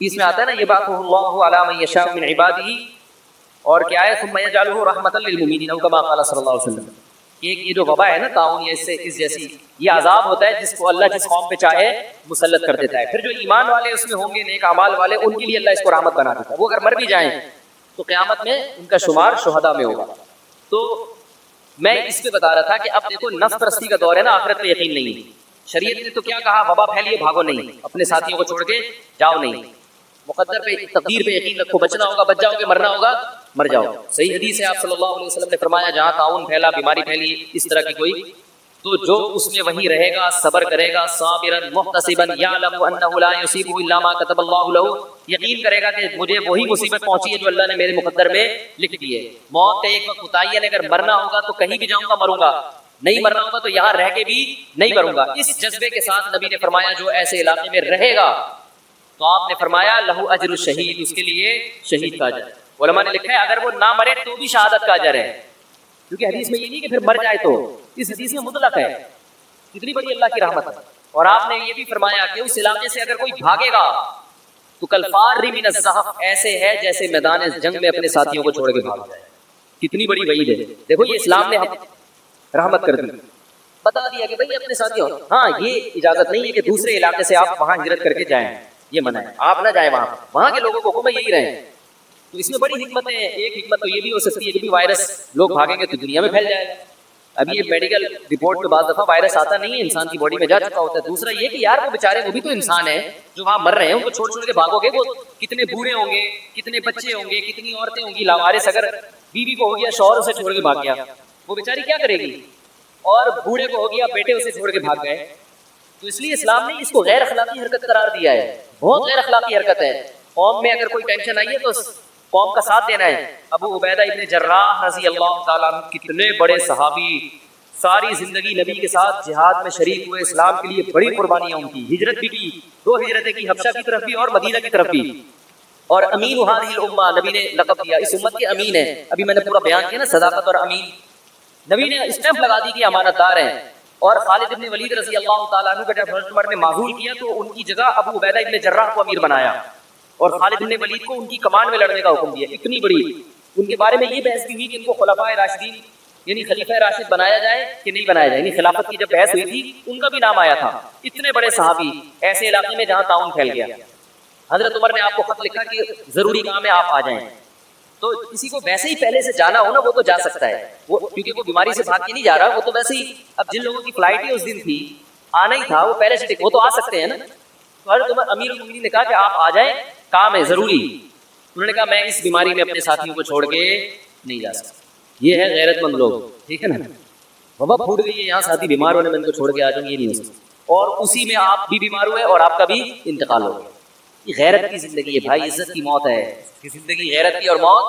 اس میں آتا ہے نا یبعث اللہ علی من یشاء من عبادہ، اور کیا ہے ثم یجعلہ رحمۃ للمؤمنین، کما قال صلی اللہ علیہ وسلم. ایک یہ جو وبا ہے نا طاعون یا اس جیسی، یہ عذاب ہوتا ہے جس کو اللہ جس قوم پہ چاہے مسلط کر دیتا ہے. پھر جو ایمان والے اس میں ہوں گے، نیک اعمال والے، ان کے لیے اللہ اس کو رحمت بنا دیتا ہے. وہ اگر مر بھی جائیں تو قیامت میں ان کا شمار شہداء میں ہوگا. تو میں اس پہ بتا رہا تھا کہ اب دیکھو نفس پرستی کا دور ہے نا، آخرت پہ یقین نہیں ہے. شریعت نے تو کیا کہا، وبا پھیلیے بھاگو نہیں، اپنے ساتھیوں کو چھوڑ کے جاؤ نہیں، مقدر پہ تقدیر پہ یقین رکھو، بچنا ہوگا بچ جاؤ گے، مرنا ہوگا مر جاؤ. صحیح حدیث ہے، آپ صلی اللہ علیہ وسلم نے فرمایا جہاں طاعون پھیلا، بیماری پھیلی اس طرح کی کوئی، تو جو اس میں وہی رہے گا، صبر کرے گا، صابرا محتسبا یعلم انہ لا یصیبہ الا ما کتب اللہ له، یقین کرے گا کہ مجھے وہی مصیبت پہنچی ہے جو اللہ نے میرے مقدر میں لکھ دی ہے. موت کا ایک وقت متعین ہے، اگر مرنا ہوگا تو کہیں بھی جاؤں گا مروں گا، نہیں مرنا ہوگا تو یہاں رہ کے بھی نہیں مروں گا. اس جذبے کے ساتھ نبی نے فرمایا جو ایسے علاقے میں رہے گا تو آپ نے فرمایا لہو اجر الشہید، اس کے لیے شہید کا اجر. علماء نے لکھا ہے اگر وہ نہ مرے تو بھی شہادت کا اجر ہے، کیونکہ حدیث میں یہ نہیں کہ پھر مر جائے تو، اس حدیث میں مطلق ہے. کتنی بڑی اللہ کی رحمت ہے. اور آپ نے یہ بھی فرمایا کہ اس علاقے سے اگر کوئی بھاگے گا تو کالفار من الزحف، ایسے ہے جیسے میدان جنگ میں اپنے ساتھیوں کو چھوڑ کے بھاگ جائے. کتنی بڑی وعید ہے. دیکھو یہ اسلام نے رحمت کر دی، بتا دیا کہ بھائی اپنے ساتھیوں، ہاں یہ اجازت نہیں ہے کہ دوسرے علاقے سے آپ وہاں ہجرت کر کے جائیں، یہ منع ہے، آپ نہ جائیں وہاں کے لوگوں کو حکم ہے یہی رہیں. تو اس میں بڑی حکمتیں ہیں. ایک حکمت تو یہ بھی ہو سکتی ہے کہ وائرس لوگ بھاگیں گے تو دنیا میں پھیل جائے گا. اب یہ میڈیکل رپورٹ میں بعض دفعہ وائرس آتا نہیں ہے، انسان کی باڈی میں جا چکا ہوتا ہے. دوسرا یہ کہ یار وہ بیچارے وہ بھی تو انسان ہے جو وہاں مر رہے ہیں، ان کو چھوڑ چھوڑ کے بھاگو گے، وہ کتنے بوڑھے ہوں گے، کتنے بچے ہوں گے، کتنی عورتیں ہوں گی لاوارث. اگر بیوی کو ہو گیا شوہر اسے چھوڑ کے بھاگ گیا، وہ بیچاری کیا کرے گی؟ اور بوڑھے کو ہو گیا بیٹے اسے چھوڑ کے بھاگ گئے. تو اس لیے اسلام نے اس کو غیر اخلاقی حرکت قرار دیا ہے. بہت غیر اخلاقی حرکت ہے. قوم میں اگر کوئی ٹینشن آئی ہے تو قوم کا ساتھ دینا ہے. ابو عبیدہ ابن جراح رضی اللہ تعالیٰ عنہ کتنے بڑے صحابی، ساری زندگی نبی کے ساتھ جہاد میں شریک ہوئے، اسلام کے لیے بڑی قربانیاں ان کی، ہجرت بھی کی، 2 ہجرتیں کی، حبشہ کی طرف بھی اور مدینہ کی طرف بھی. اور امین هذه الامہ نبی نے لقب دیا، اس امت کے امین ہیں. ابھی میں نے پورا بیان کیا نا صداقت اور امین، نبی نے اسٹیمپ لگا دی کہ امانت دار ہیں. اور خالد ابن ولید رضی اللہ تعالیٰ عنہ کا جب حضرت عمر نے معزول کیا تو ان کی جگہ ابو عبیدہ ابن جراح کو امیر بنایا، اور خالد ابن ولید کو ان کی کمان میں لڑنے کا حکم دیا. اتنی بڑی ان کے بارے میں یہ بحث بھی ہوئی کہ ان کو خلفائے راشدین یعنی خلیفہ راشد بنایا جائے کہ نہیں بنایا جائے. یعنی خلافت کی جب بحث ہوئی تھی ان کا بھی نام آیا تھا. اتنے بڑے صحابی ایسے علاقے میں جہاں طاعون پھیل گیا. حضرت عمر نے آپ کو خط لکھا کہ ضروری کام ہے آپ آ جائیں. تو کسی کو ویسے ہی پہلے سے جانا ہو نا وہ تو جا سکتا ہے، وہ کیونکہ وہ بیماری سے بھاگ کے نہیں جا رہا، وہ تو ویسے ہی اب جن لوگوں کی فلائٹ ہی اس دن تھی آنا ہی تھا، وہ پہلے سے وہ تو آ سکتے ہیں نا. تو حضرت عمر امیر المؤمنین نے کہا کہ آپ آ جائیں، کام ہے ضروری. انہوں نے کہا میں اس بیماری میں اپنے ساتھیوں کو چھوڑ کے نہیں جا سکتا. یہ ہے غیرت مند لوگ، ٹھیک ہے نا. وبا پھوٹ گئی ہے یہاں، ساتھی بیمار ہونے میں ان کو چھوڑ کے آ جاؤں، یہ نہیں ہو سکتا. اور اسی میں آپ بھی بیمار ہوئے اور آپ کا بھی انتقال ہو گیا. یہ غیرت کی زندگی ہے بھائی، عزت کی موت ہے زندگی، غیرت کی اور موت.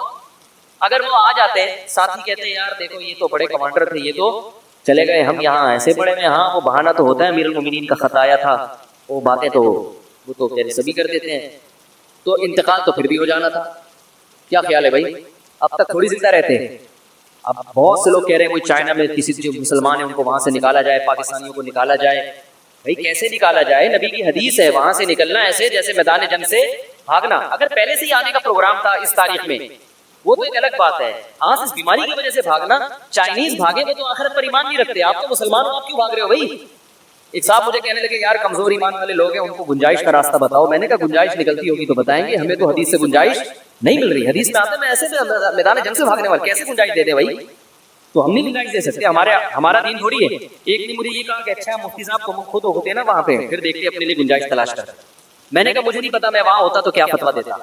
اگر وہ آ جاتے ہیں ساتھی کہتے ہیں یار دیکھو یہ تو بڑے کمانڈر تھے، یہ تو چلے گئے، ہم یہاں ایسے بڑے میں، ہاں وہ بہانہ تو ہوتا ہے امیر المومنین کا خط آیا تھا، وہ باتیں تو وہ تو سبھی کر دیتے ہیں، تو انتقال تو پھر بھی ہو جانا تھا. کیا خیال ہے بھائی؟ اب تک تھوڑی زندہ رہتے ہیں. اب بہت سے لوگ کہہ رہے ہیں کوئی چائنا میں کسی جو مسلمان ہیں ان کو وہاں سے نکالا جائے، پاکستانیوں کو نکالا جائے. بھائی کیسے نکالا جائے؟ نبی کی حدیث ہے وہاں سے نکلنا ایسے جیسے میدان جنگ سے بھاگنا. اگر پہلے سے ہی آنے کا پروگرام تھا اس تاریخ میں وہ تو ایک الگ بات ہے. ہاں اس بیماری کی وجہ سے بھاگنا، چائنیز بھاگے وہ تو آخرت پر ایمان نہیں رکھتے، آپ تو مسلمان ہو، آپ کیوں بھاگ رہے ہو بھائی؟ ایک صاحب مجھے کہنے لگے یار کمزور ایمان والے لوگ ہیں ان کو گنجائش کا راستہ بتاؤ. میں نے کہا گنجائش نکلتی ہوگی تو بتائیں گے، ہمیں تو حدیث سے گنجائش نہیں مل رہی. حدیث میں آتا ہے میں ایسے میدان جنگ سے بھاگنے والے کیسے گنجائش دے دیں بھائی؟ تو ہم نہیں گنجائش دے سکتے، ہمارا دین تھوڑی ہے. ایک نے مجھے یہ کہا کہ اچھا مفتی صاحب کو خود ہوتے ہیں نا وہاں پہ، پھر دیکھتے اپنے لیے گنجائش تلاش کرتے. میں نے کہا مجھے نہیں پتا، میں وہاں ہوتا تو کیا فتویٰ دیتا،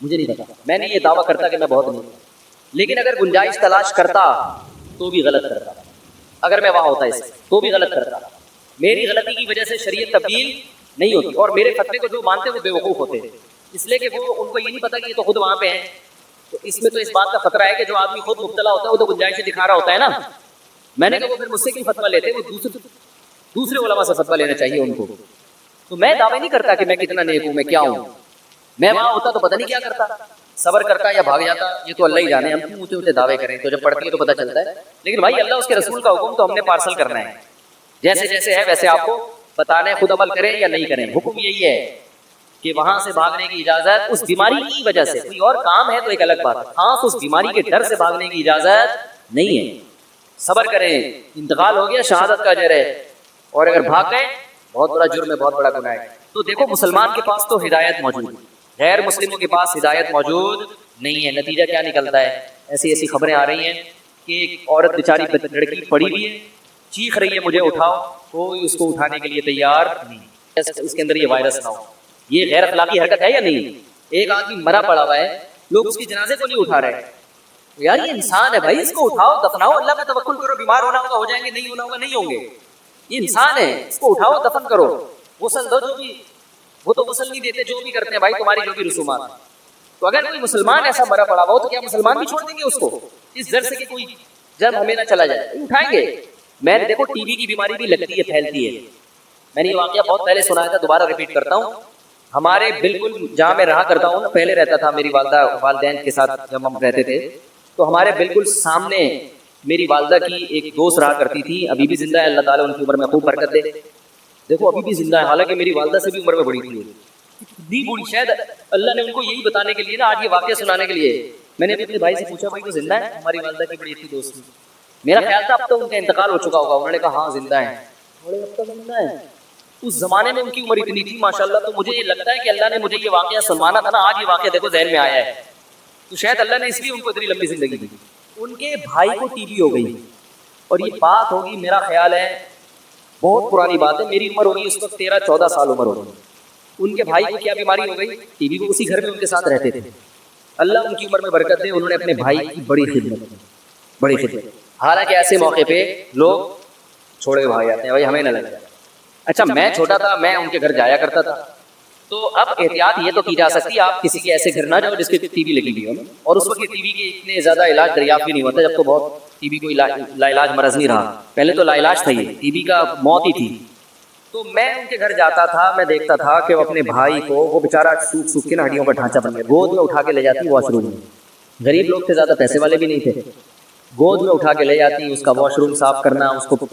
مجھے نہیں پتا. میں نے یہ دعویٰ کرتا کہ میں بہت نہیں، لیکن اگر گنجائش تلاش کرتا تو بھی غلط کرتا. اگر میں وہاں ہوتا اس تو بھی غلط کرتا. میری غلطی کی وجہ سے شریعت تبدیل نہیں ہوتی، اور میرے فتوے کو جو مانتے وہ بے وقوف ہوتے ہیں، اس لیے کہ وہ ان کو یہ نہیں پتا کہ یہ تو خود وہاں پہ ہیں. تو اس میں تو اس بات کا خطرہ ہے کہ جو آدمی خود مبتلا ہوتا ہے وہ تو گنجائش دکھا رہا ہوتا ہے نا. میں نے کہا وہ پھر مجھ سے کیوں فتویٰ لیتے، وہ دوسرے علماء سے فتویٰ لینا چاہیے ان کو. تو میں دعوے نہیں کرتا کہ میں کتنا نیک ہوں، میں کیا ہوں. میں وہاں ہوتا تو پتہ نہیں کیا کرتا، صبر کرتا یا بھاگ جاتا، یہ تو اللہ ہی جانے. ہم کیوں اونچے اونچے دعوے کریں، تو جب پڑھتی ہے تو پتہ چلتا ہے. لیکن بھائی اللہ اس کے رسول کا حکم تو ہم نے پارسل کرنا ہے، جیسے جیسے ہے ویسے آپ کو بتانا ہے، خود عمل کریں یا نہیں کریں. حکم یہی ہے کہ وہاں سے بھاگنے کی اجازت اس بیماری کی وجہ سے، کوئی اور کام ہے تو ایک الگ بات، خاص اس بیماری کے ڈر سے بھاگنے کی اجازت نہیں ہے۔ صبر کریں، انتقال ہو گیا شہادت کا اجر ہے، اور اگر بھاگ گئے بہت بڑا جرم ہے، بہت بڑا گناہ ہے۔ تو دیکھو مسلمان کے پاس تو ہدایت موجود ہے، غیر مسلموں کے پاس ہدایت موجود نہیں ہے۔ نتیجہ کیا نکلتا ہے؟ ایسی ایسی خبریں آ رہی ہیں کہ ایک عورت بیچاری لڑکی پڑی ہوئی ہے، چیخ رہی ہے مجھے اٹھاؤ، کوئی اس کو اٹھانے کے لیے تیار نہیں، اس کے اندر یہ وائرس نہ ہو۔ یہ غیر اخلاقی حرکت ہے یا نہیں؟ ایک آدمی مرا پڑا ہوا ہے، لوگ اس کی جنازے کو نہیں اٹھا رہے، یار یہ انسان ہے بھائی، اس کو اٹھاؤ دفناؤ، اللہ پہ توکل کرو، بیمار ہونا ہوگا ہو جائیں گے، نہیں ہونا ہوگا نہیں ہوں گے، یہ انسان ہے، اس کو اٹھاؤ دفن کرو، غسل دو، جو بھی وہ تو غسل نہیں دیتے، جو بھی کرتے ہیں بھائی تمہاری جو بھی رسومات ہیں۔ تو اگر کوئی مسلمان ایسا مرا پڑا ہوا ہو تو کیا مسلمان بھی چھوڑ دیں گے اس کو اس ڈر سے کہ کوئی جب ہمیں نہ چلا جائے؟ اٹھائیں گے۔ میں نے دیکھو ٹی بی کی بیماری بھی لگتی ہے، پھیلتی ہے، میں نے یہ واقعہ بہت پہلے سنایا تھا، دوبارہ ریپیٹ کرتا ہوں۔ ہمارے بالکل جہاں میں رہا کرتا ہوں نا، پہلے رہتا تھا میری والدہ والدین کے ساتھ جب ہم رہتے تھے، تو ہمارے بالکل سامنے میری والدہ کی ایک دوست رہا کرتی تھی، ابھی بھی زندہ ہے، اللہ تعالیٰ ان کی عمر میں خوب برکت دے۔ دیکھو ابھی بھی زندہ ہے، حالانکہ میری والدہ سے بھی عمر میں بڑی تھی، اتنی بوڑھی، شاید اللہ نے ان کو یہی بتانے کے لیے نا آج یہ واقعہ سنانے کے لیے۔ میں نے اپنے بھائی سے پوچھا بھائی وہ زندہ ہے؟ ہماری والدہ کی بڑی اچھی دوست تھی، میرا خیال تھا اب تو ان کا انتقال ہو چکا ہوگا، انہوں نے کہا ہاں زندہ ہے۔ بڑے اب تک زندہ ہے، اس زمانے میں ان کی عمر اتنی تھی ماشاءاللہ۔ تو مجھے یہ لگتا ہے کہ اللہ نے مجھے یہ واقعہ سنوانا تھا نا، آج یہ واقعہ دیکھو ذہن میں آیا ہے، تو شاید اللہ نے اس لیے ان کو اتنی لمبی زندگی دی۔ ان کے بھائی کو ٹی بی ہو گئی، اور یہ بات ہوگی میرا خیال ہے بہت پرانی بات ہے، میری عمر ہوگی اس وقت 13-14 سال عمر ہوگی۔ ان کے بھائی کو کیا بیماری ہو گئی؟ T B. وہ اسی گھر میں ان کے ساتھ رہتے تھے، اللہ ان کی عمر میں برکت دے، انہوں نے اپنے بھائی کی بڑی خدمت کی، بڑی خدمت۔ حالانکہ ایسے موقع پہ لوگ چھوڑ کے بھاگ جاتے ہیں، بھائی ہمیں نہ لگ جائے۔ اچھا میں چھوٹا تھا، میں ان کے گھر جایا کرتا تھا، تو اب احتیاط یہ تو کی جا سکتی ہے آپ کسی کے ایسے گھر نہ جاؤ جس کے ٹی بی لگی ہوئی ہو، اور اس وقت ٹی بی کے اتنے زیادہ علاج دریافت بھی نہیں ہوتا، جب تو بہت ٹی بی کوئی لا علاج مرض نہیں رہا، پہلے تو لا علاج تھا، یہ ٹی بی کا موت ہی تھی۔ تو میں ان کے گھر جاتا تھا، میں دیکھتا تھا کہ وہ اپنے بھائی کو، وہ بیچارہ سوکھ سوکھ کے نا ہڈیوں کا ڈھانچہ بن گیا، گود میں اٹھا کے لے جاتی واش روم میں، غریب لوگ تھے، زیادہ پیسے والے بھی نہیں تھے، گود میں اٹھا کے لے جاتی، اس کا واش روم صاف کرنا، اس کو،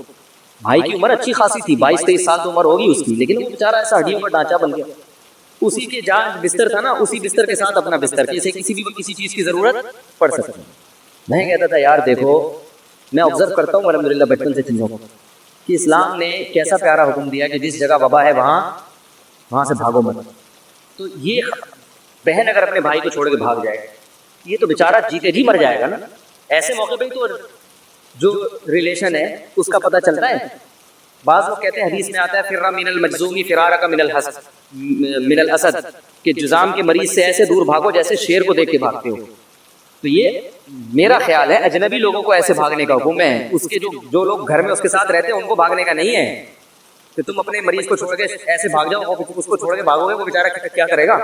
بھائی کی عمر اچھی خاصی تھی، 22-23 سال تو عمر ہوگی اس کی، لیکن وہ بیچارہ ایسا ہڈیوں کا ڈھانچہ بن گیا۔ اسی کے جہاں بستر تھا نا، اسی بستر کے ساتھ اپنا بستر، جیسے کسی بھی کسی چیز کی ضرورت پڑ سکتی۔ میں کہتا تھا یار دیکھو، میں آبزرو کرتا ہوں الحمدللہ بچپن سے چیزوں کو، کہ اسلام نے کیسا پیارا حکم دیا کہ جس جگہ وبا ہے وہاں سے بھاگو مت۔ تو یہ بہن اگر اپنے بھائی کو چھوڑ کے بھاگ جائے، یہ تو بیچارہ جیتے جی مر جائے گا نا۔ ایسے موقع پہ تو جو ریلیشن ہے اس کا پتہ چلتا ہے۔ بعض لوگ کہتے ہیں، حدیث میں آتا ہے فرا من المجذوم فرارک من الاسد، کہ جذام کے مریض سے ایسے دور بھاگو جیسے شیر کو دیکھ کے بھاگتے ہو۔ تو یہ میرا خیال ہے اجنبی لوگوں کو ایسے بھاگنے کا حکم ہے، اس کے جو لوگ گھر میں اس کے ساتھ رہتے ہیں ان کو بھاگنے کا نہیں ہے، کہ تم اپنے مریض کو چھوڑ کے ایسے بھاگ جاؤ، اس کو چھوڑ کے بھاگو گے وہ بیچارہ کیا کرے گا۔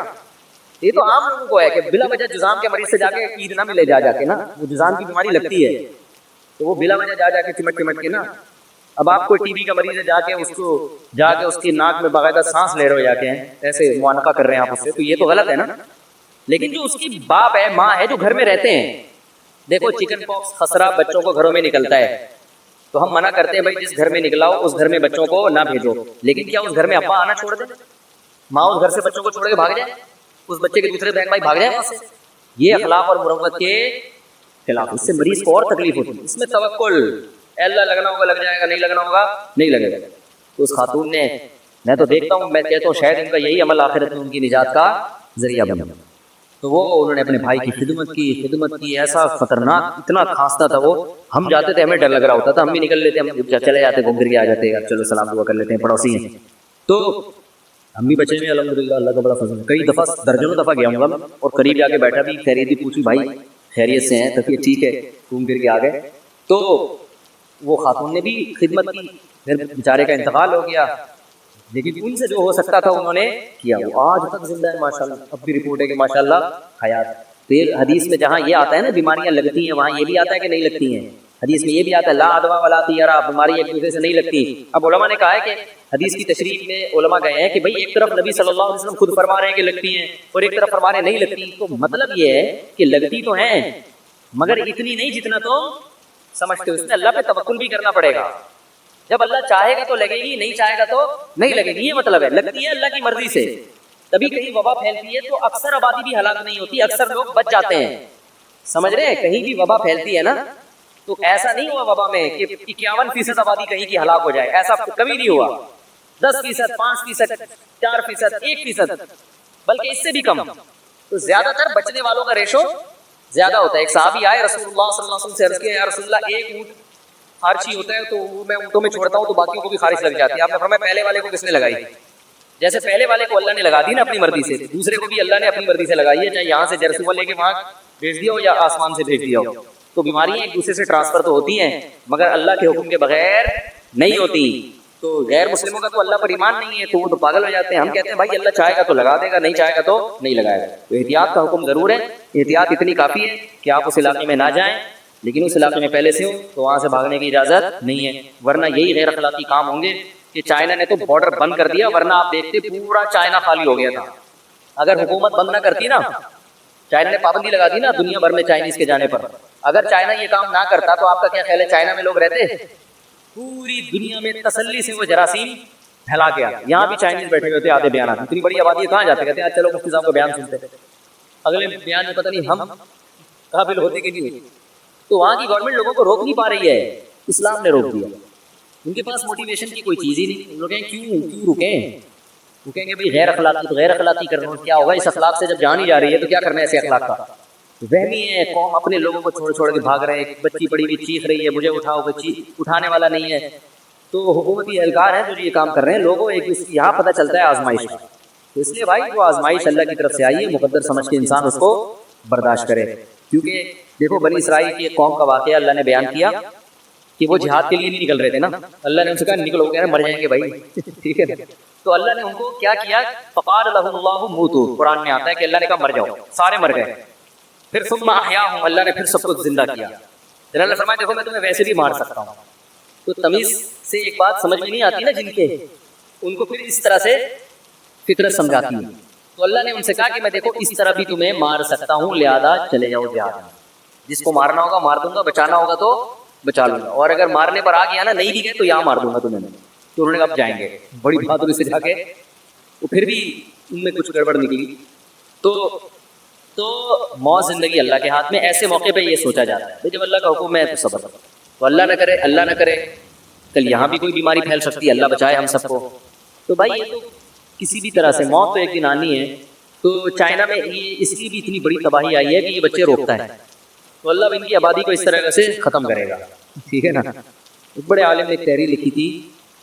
یہ تو عام لوگوں کو ہے کہ بلا وجہ جذام کے مریض سے جا کے عید نہ ملے، جا کے نا، وہ جذام کی بیماری لگتی ہے تو وہ بلا وجہ جا کے چمٹ کے نا، اب آپ کو ٹی بی کا مریض ہے، جا کے اس کی ناک میں باقاعدہ سانس لے رہے ہو، جا کے ایسے معانقہ کر رہے ہیں آپ اس سے، تو یہ تو غلط ہے نا۔ لیکن جو اس کی باپ ہے، ماں ہے، جو گھر میں رہتے ہیں، دیکھو چکن پاکس خسرہ بچوں کو گھروں میں نکلتا ہے، تو ہم منع کرتے ہیں بھائی جس گھر میں نکلاؤ اس گھر میں بچوں کو نہ بھیجو، لیکن کیا اس گھر میں ابا آنا چھوڑ دیں؟ ماں اس گھر سے بچوں کو چھوڑ کے بھاگ جائے، اس بچے کے دوسرے بہن بھائی بھاگ جائے وہاں سے، یہ اخلاق اور مروت کے خلاف، اس سے مریض کو اور تکلیف ہوتی ہے۔ اس میں توکل، اللہ لگنا ہوگا لگ جائے گا، نہیں لگنا ہوگا نہیں لگے گا۔ تو اس خاتون نے، میں تو دیکھتا ہوں، میں کہتا ہوں شاید ان کا یہی عمل آخرت میں ان کی نجات کا ذریعہ بنے، تو وہ انہوں نے اپنے بھائی کی خدمت کی، ایسا خطرناک، اتنا کھانستا تھا وہ، ہم جاتے تھے ہمیں ڈر لگ رہا ہوتا تھا، ہم بھی نکل لیتے، ہم چلے جاتے، گھوم پھر کے آ جاتے، اب چلو سلام دعا کر لیتے ہیں، پڑوسی ہیں، تو ہم بھی بچے ہوئے الحمدللہ، اللہ کا بڑا فضل ہے۔ کئی دفعہ، درجنوں دفعہ گیا ہوں گا اور قریب جا کے بیٹھا بھی، خیریت بھی پوچھی، بھائی خیریت سے ہیں؟ طبیعت ٹھیک ہے؟ گھوم پھر کے آ گئے۔ تو وہ خاتون نے بھی خدمت کی، پھر بیچارے کا انتقال ہو گیا، لیکن ان سے جو ہو سکتا تھا انہوں نے کیا، وہ آج تک زندہ ہے ماشاءاللہ، اب بھی رپورٹ ہے کہ ماشاءاللہ حیات۔ پھر حدیث میں جہاں یہ آتا ہے نا بیماریاں لگتی ہیں، وہاں یہ بھی آتا ہے کہ نہیں لگتی ہیں، حدیث میں یہ بھی آتا ہے لا عدویٰ ولا طیرہ، بیماری ایک دوسرے سے نہیں لگتی۔ اب علماء نے کہا ہے کہ حدیث کی تشریح میں علماء گئے ہیں کہ بھئی ایک طرف نبی صلی اللہ علیہ وسلم خود فرما رہے ہیں کہ لگتی ہیں، اور ایک طرف فرما رہے ہیں نہیں لگتی، تو مطلب یہ ہے کہ لگتی تو ہیں مگر اتنی نہیں جتنا تو سمجھتے ہو، اس میں اللہ پہ توکل بھی کرنا پڑے گا، جب اللہ چاہے گا تو لگے گی، نہیں چاہے گا تو نہیں لگے گی، یہ مطلب ہے، لگتی ہے اللہ کی مرضی سے، تبھی کہیں وبا پھیلتی ہے تو اکثر آبادی بھی ہلاک نہیں ہوتی, اکثر لوگ بچ جاتے ہیں. سمجھ رہے ہیں, کہیں بھی وبا پھیلتی ہے نا تو ایسا نہیں ہوا وبا میں کہ 51% آبادی کہیں کی ہلاک ہو جائے, ایسا کبھی نہیں ہوا. 10%, 5%, 4%, 1%, بلکہ اس سے بھی کم. تو زیادہ تر بچنے والوں کا ریشو زیادہ ہوتا ہے. ایک صحابی آئے رسول اللہ صلی اللہ علیہ وسلم سے عرض کیا, یا رسول اللہ ایک اونٹ خارشی ہوتا ہے تو میں اونٹوں میں چھوڑتا ہوں تو باقیوں کو بھی خارش لگ جاتی ہے. آپ نے فرمایا پہلے والے کو کس نے لگائی؟ جیسے پہلے والے کو اللہ نے لگا دی نا اپنی مرضی سے, دوسرے کو بھی اللہ نے اپنی مرضی سے لگائی ہے, چاہے یہاں سے جرثومہ لے کے وہاں بھیج دیا ہو یا آسمان سے بھیج دیا ہو. تو بیماریاں ایک دوسرے سے ٹرانسفر تو ہوتی ہیں مگر اللہ کے حکم کے بغیر نہیں ہوتی. تو غیر مسلموں کا تو اللہ پر ایمان نہیں ہے تو وہ تو پاگل ہو جاتے ہیں. ہم کہتے ہیں بھائی اللہ چاہے گا تو لگا دے گا, نہیں چاہے گا تو نہیں لگائے گا. تو احتیاط کا حکم ضرور ہے, احتیاط اتنی کافی ہے کہ آپ اس علاقے میں نہ جائیں, لیکن اس علاقے میں پہلے سے ہو تو وہاں سے بھاگنے کی اجازت نہیں ہے. ورنہ یہی غیر اخلاقی کام ہوں گے کہ چائنا نے تو بارڈر بند کر دیا, ورنہ آپ دیکھتے پورا چائنا خالی ہو گیا تھا. اگر حکومت بند نہ کرتی نا, چائنا نے پابندی لگا دی نا دنیا بھر میں چائنیز کے جانے پر, اگر چائنا یہ کام نہ کرتا تو آپ کا کیا خیال ہے چائنا میں لوگ رہتے؟ پوری دنیا میں تسلی سے وہ جراثیم پھیلا گیا. یہاں بھی چائنیز بیٹھے ہوئے تھے آدھے بیانات, اتنی بڑی آبادی ہے کہاں جاتے, کہتے ہیں چلو مفتی صاحب کا بیان سنتے, اگلے بیان میں پتہ نہیں ہم قابل ہوتے کہ نہیں. تو وہاں کی گورنمنٹ لوگوں کو روک نہیں پا رہی ہے, اسلام نے روک دیا. ان کے پاس موٹیویشن کی کوئی چیز ہی نہیں. لوگ کہیں کیوں رکیں, وہ کہیں گے بھائی غیر اخلاقی تو غیر اخلاقی کر رہے ہیں, کیا ہوگا اس اخلاق سے جب جان ہی جا رہی ہے تو کیا کرنا ہے ایسے اخلاق کا. وہمی ہے, قوم اپنے لوگوں کو چھوڑ کے بھاگ رہے ہیں. بچی پڑی ہوئی چیخ رہی ہے مجھے اٹھاؤ, بچی اٹھانے والا نہیں ہے. تو حکومتی اہلکار ہیں جو یہ کام کر رہے ہیں, لوگوں ایک یہاں پتہ چلتا ہے آزمائش کا. تو اس لیے بھائی وہ آزمائش اللہ کی طرف سے آئی ہے, مقدر سمجھ کے انسان اس کو برداشت کرے. کیونکہ دیکھو بنی اسرائیل کی ایک قوم کا واقعہ اللہ نے بیان کیا کہ وہ جہاد کے لیے نہیں نکل رہے تھے نا. اللہ نے ان سے کہا نکلو, کہہ رہے مر جائیں گے بھائی, ٹھیک ہے. تو اللہ نے ان کو کیا کیا, فقال لهم الله موتوا, قرآن میں آتا ہے کہ اللہ نے کہا مر جاؤ, سارے مر گئے. پھر ثم احیاهم, اللہ نے پھر سب کو زندہ کیا. پھر اللہ نے فرمایا دیکھو میں تمہیں ویسے بھی مار سکتا ہوں. تو تمیز سے ایک بات سمجھ میں نہیں آتی نا جن کے, ان کو پھر اس طرح سے فطرت سمجھاتی ہے. تو اللہ نے ان سے کہا کہ میں دیکھو اس طرح بھی تمہیں مار سکتا ہوں, لہذا چلے جاؤ جہاد میں. جس کو مارنا ہوگا مار دوں گا, بچانا ہوگا تو بچا لوں گا, اور اگر مارنے پر آ گیا نا نہیں بھی گئے تو یہاں مار دوں گا تمہیں. تو انہوں نے کہا اب جائیں گے. بڑی بہادری سے جا کے وہ پھر بھی ان میں کچھ گڑبڑ نکلی. تو موت زندگی اللہ کے ہاتھ میں. ایسے موقع پہ یہ سوچا جاتا ہے جب اللہ کا حکم ہے تو صبر, تو اللہ نہ کرے کل یہاں بھی کوئی بیماری پھیل سکتی ہے, اللہ بچائے ہم سب کو. تو بھائی یہ تو کسی بھی طرح سے موت تو ایک دن آنی ہے. تو چائنا میں یہ اس کی بھی اتنی بڑی تباہی آئی ہے کہ یہ بچے روکتا ہے, تو اللہ ان کی آبادی کو اس طرح سے ختم کرے گا, ٹھیک ہے نا. ایک بڑے عالم نے ایک تحریر لکھی تھی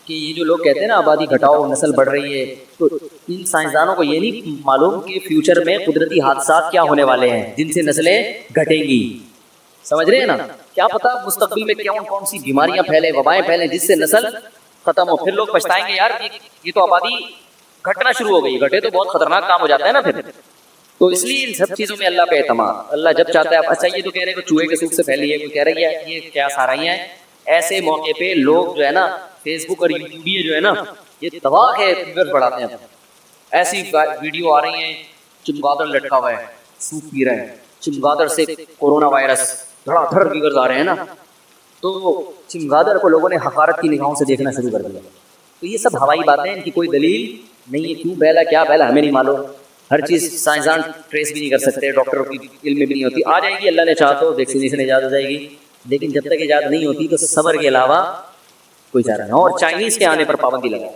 کہ یہ جو لوگ کہتے ہیں نا آبادی گھٹاؤ, نسل بڑھ رہی ہے, تو ان سائنسدانوں کو یہ نہیں معلوم کہ فیوچر میں قدرتی حادثات کیا ہونے والے ہیں جن سے نسلیں گھٹیں گی. سمجھ رہے ہیں نا, کیا پتا مستقبل میں کون سی بیماریاں پھیلیں, وبائیں پھیلیں جس سے نسل ختم ہو. پھر لوگ پچھتائیں گے یار یہ تو آبادی گھٹنا شروع ہو گئی, گھٹے تو بہت خطرناک کام ہو جاتا ہے نا پھر. تو اس لیے ان سب چیزوں میں اللہ پہ اعتماد, اللہ جب چاہتا ہے. اچھا یہ تو کہہ رہے ہیں کہ چوہے کے سوکھ سے پھیلی ہے, کوئی کہہ رہی ہے یہ کیا آ رہی ہیں. ایسے موقع پہ لوگ جو ہے نا فیس بک اور یوٹیوب جو ہے نا یہ تباہ ہے, فیور بڑھاتے ہیں. ایسی ویڈیو آ رہی ہیں چمگادڑ لٹکا ہوا ہے, سوپ پی رہے ہیں, چمگادڑ سے کورونا وائرس دھڑا دھڑ ویورز آ رہے ہیں نا. تو چمگادڑ کو لوگوں نے حقارت کی نگاہوں سے دیکھنا شروع کر دیا. تو یہ سب ہوائی باتیں, ان کی کوئی دلیل نہیں ہے. کیوں پھیلا, کیا پھیلا, ہمیں نہیں معلوم. ہر چیز سائنسدان ٹریس بھی نہیں کر سکتے, ڈاکٹروں کی علم میں بھی نہیں ہوتی. آ جائے گی اللہ نے چاہا تو ویکسینیشن ایجاد ہو جائے گی, لیکن جب تک ایجاد نہیں ہوتی تو صبر کے علاوہ کوئی چارہ نہیں. اور چائنیز کے آنے پر پابندی لگا.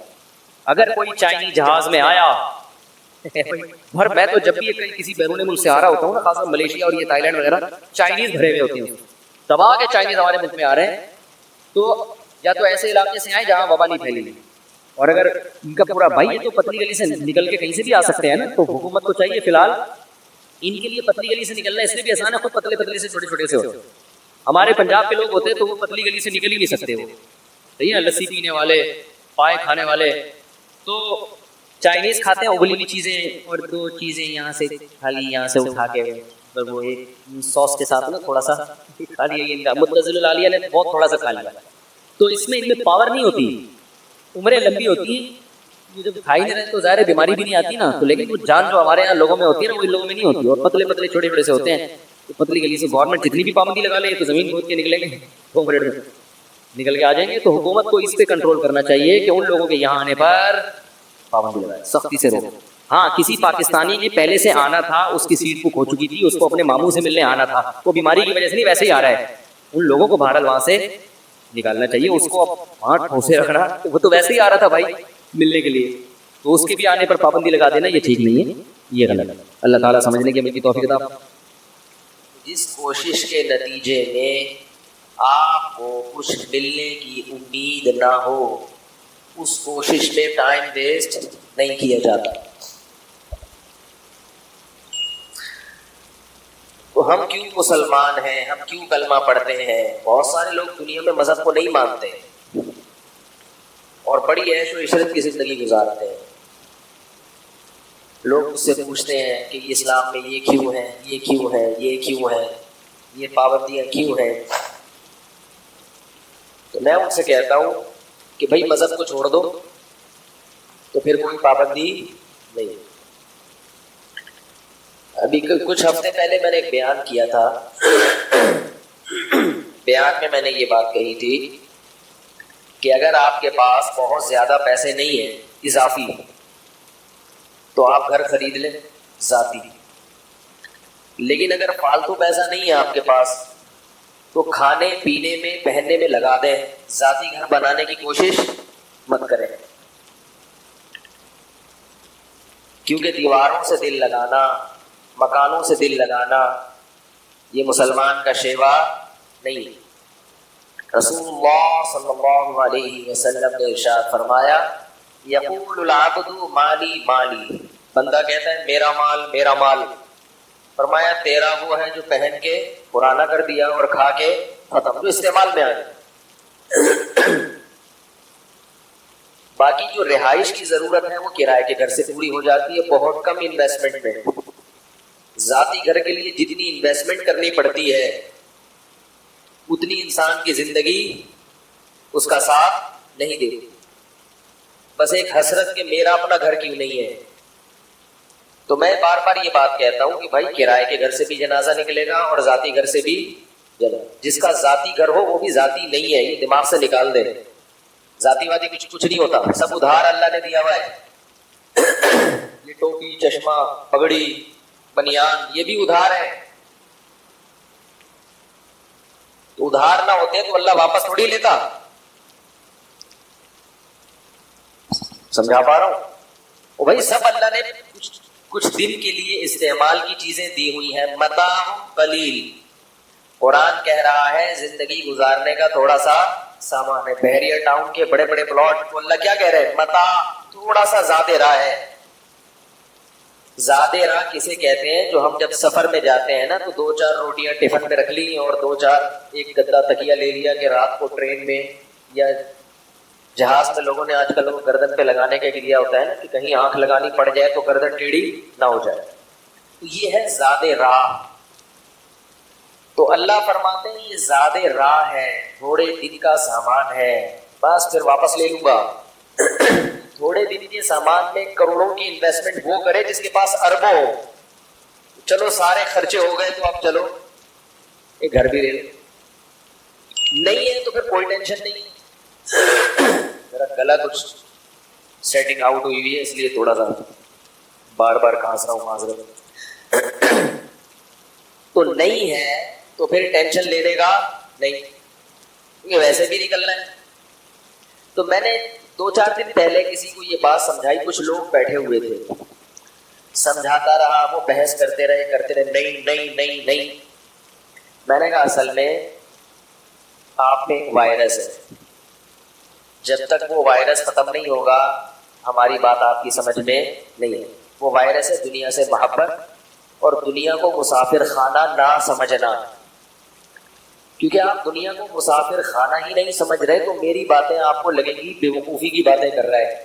اگر کوئی چائنیز جہاز میں آیا, میں تو جب بھی کسی بیرون ملک سے آ رہا ہوتا ہوں نا, خاص طور ملیشیا اور یہ تائی لینڈ وغیرہ, چائنیز بھرے ہوئے ہوتے ہیں. دبا کے چائنیز ہمارے ملک میں آ رہے ہیں, تو یا تو ایسے علاقے سے آئیں جہاں وبا نہیں پھیلی, اور اگر ان کا پورا بھائی تو پتلی گلی سے نکل کے کہیں سے بھی آ سکتے ہیں نا. تو حکومت کو چاہیے فی الحال ان کے لیے پتلی گلی سے نکلنا اس لیے بھی آسان ہے, خود پتلے سے چھوٹے سے ہوتے. ہمارے پنجاب کے لوگ ہوتے تو وہ پتلی گلی سے نکل ہی نہیں سکتے. وہ صحیح ہے, لسی پینے والے, پائے کھانے والے. تو چائنیز کھاتے ہیں ابلی ہوئی چیزیں, اور 2 چیزیں یہاں سے خالی یہاں سے اٹھا کے وہ ایک سوس کے ساتھ نا تھوڑا سا کھا لیا. ان کا متزل العالیہ نے بہت تھوڑا سا کھا لیا. تو اس میں ان میں پاور نہیں ہوتی, عمریں لمبی ہوتی ہیں. جب کھائی نہیں رہے تو ظاہر بیماری بھی نہیں آتی نا. تو لیکن وہ جان جو ہمارے یہاں لوگوں میں ہوتی ہے نا وہ ان لوگوں میں نہیں ہوتی, اور پتلے چھوٹے سے ہوتے ہیں. تو پتلی گلی سے گورنمنٹ جتنی بھی پابندی لگا لے تو زمین کھود کے نکلیں گے, 2 منٹ میں نکل کے آ جائیں گے. تو حکومت کو اس پہ کنٹرول کرنا چاہیے کہ ان لوگوں کے یہاں آنے پر پابندی لگائے, سختی سے روکے. ہاں کسی پاکستانی نے پہلے سے آنا تھا, اس کی سیٹ بک ہو چکی تھی, اس کو اپنے ماموں سے ملنے آنا تھا, وہ بیماری کی وجہ سے نہیں ویسے ہی آ رہا ہے, ان لوگوں کو بہرحال وہاں سے نکالنا چاہیے. اس کو وہاں ٹھوسے رکھنا, وہ تو ویسے ہی آ رہا تھا بھائی ملنے کے لیے, تو اس کے بھی آنے پر پابندی لگا دینا یہ ٹھیک نہیں ہے, یہ غلط ہے. اللہ تعالیٰ سمجھنے کی میری توفیق عطا. جس کوشش کے نتیجے میں آپ کو کچھ ملنے کی امید نہ ہو, اس کوشش میں ٹائم ویسٹ نہیں کیا جاتا. تو ہم کیوں مسلمان ہیں, ہم کیوں کلمہ پڑھتے ہیں؟ بہت سارے لوگ دنیا میں مذہب کو نہیں مانتے اور بڑی عیش و عشرت کی زندگی گزارتے ہیں. لوگ مجھ سے پوچھتے ہیں کہ اسلام میں یہ کیوں ہے, یہ کیوں ہے, یہ کیوں ہے, یہ پابندیاں کیوں ہیں؟ تو میں ان سے کہتا ہوں کہ بھائی مذہب کو چھوڑ دو تو پھر کوئی پابندی نہیں. ابھی کچھ ہفتے پہلے میں نے ایک بیان کیا تھا, بیان میں میں نے یہ بات کہی تھی کہ اگر آپ کے پاس بہت زیادہ پیسے نہیں ہیں اضافی, تو آپ گھر خرید لیں ذاتی, لیکن اگر فالتو پیسہ نہیں ہے آپ کے پاس تو کھانے پینے میں پہننے میں لگا دیں, ذاتی گھر بنانے کی کوشش مت کریں, کیونکہ دیواروں سے دل لگانا, مکانوں سے دل لگانا یہ مسلمان کا شیوا نہیں. رسول اللہ صلی اللہ علیہ وسلم نے ارشاد فرمایا, یقول العبد مالی مالی, بندہ کہتا ہے میرا مال میرا مال. فرمایا تیرا وہ ہے جو پہن کے پرانا کر دیا اور کھا کے ختم, جو استعمال میں آ گیا. باقی جو رہائش کی ضرورت ہے وہ کرائے کے گھر سے پوری ہو جاتی ہے, بہت کم انویسٹمنٹ میں. ذاتی گھر کے لیے جتنی انویسٹمنٹ کرنی پڑتی ہے اتنی انسان کی زندگی اس کا ساتھ نہیں دیتی. بس ایک حسرت کہ میرا اپنا گھر کیوں نہیں ہے. تو میں بار بار یہ بات کہتا ہوں کہ بھائی کرائے کے گھر سے بھی جنازہ نکلے گا اور ذاتی گھر سے بھی جنازہ. جس کا ذاتی گھر ہو وہ بھی ذاتی نہیں ہے, یہ دماغ سے نکال دے. ذاتی وادی کچھ نہیں ہوتا, سب ادھار اللہ نے دیا ہوا ہے. یہ ٹوپی, چشمہ, پگڑی, بنیان یہ بھی ادھار ہے. تو ادھار نہ ہوتے تو اللہ واپس تھوڑی لیتا. سمجھا پا رہا ہوں؟ وہ بھائی سب اللہ نے کچھ دن کے لیے استعمال کی چیزیں دی ہوئی ہیں. متاع قلیل, قرآن کہہ رہا ہے زندگی گزارنے کا تھوڑا سا سامان ہے. بحریہ ٹاؤن کے بڑے بڑے پلاٹ, تو اللہ کیا کہہ رہے ہیں, متاع, تھوڑا سا زیادہ راہ ہے. زیادہ راہ کسے کہتے ہیں؟ جو ہم جب سفر میں جاتے ہیں نا تو 2-4 روٹیاں ٹفن میں رکھ لی اور 2-4 ایک گدا تکیہ لے لیا کہ رات کو ٹرین میں یا جہاز میں لوگوں نے آج کل گردن پہ لگانے کا لیا ہوتا ہے نا کہ کہیں آنکھ لگانی پڑ جائے تو گردن ٹیڑھی نہ ہو جائے. تو یہ ہے زیادہ راہ. تو اللہ فرماتے ہیں یہ زیادہ راہ ہے, تھوڑے دن کا سامان ہے, بس پھر واپس لے لوں گا. تھوڑے دن کے سامان میں کروڑوں کی انویسٹمنٹ وہ کرے جس کے پاس اربوں ہو. چلو سارے خرچے ہو گئے تو اب چلو ایک گھر بھی لے لیں. نہیں ہے تو پھر کوئی ٹینشن نہیں. میرا گلا کچھ سیٹنگ آؤٹ ہوئی ہوئی ہے اس لیے تھوڑا سا بار بار کھانس رہا ہوں, معذرت. تو نہیں ہے تو پھر ٹینشن لینے کا نہیں, کیونکہ ویسے بھی نکلنا ہے. تو میں نے 2-4 دن پہلے کسی کو یہ بات سمجھائی, کچھ لوگ بیٹھے ہوئے تھے, سمجھاتا رہا, وہ بحث کرتے رہے, نہیں نہیں نہیں نہیں. میں نے کہا اصل میں آپ میں ایک وائرس ہے, جب تک وہ وائرس ختم نہیں ہوگا ہماری بات آپ کی سمجھ میں نہیں ہے. وہ وائرس ہے دنیا سے محبت اور دنیا کو مسافر خانہ نہ سمجھنا. کیونکہ آپ دنیا کو مسافر خانہ ہی نہیں سمجھ رہے تو میری باتیں آپ کو لگیں گی بے وقوفی کی باتیں کر رہا ہے.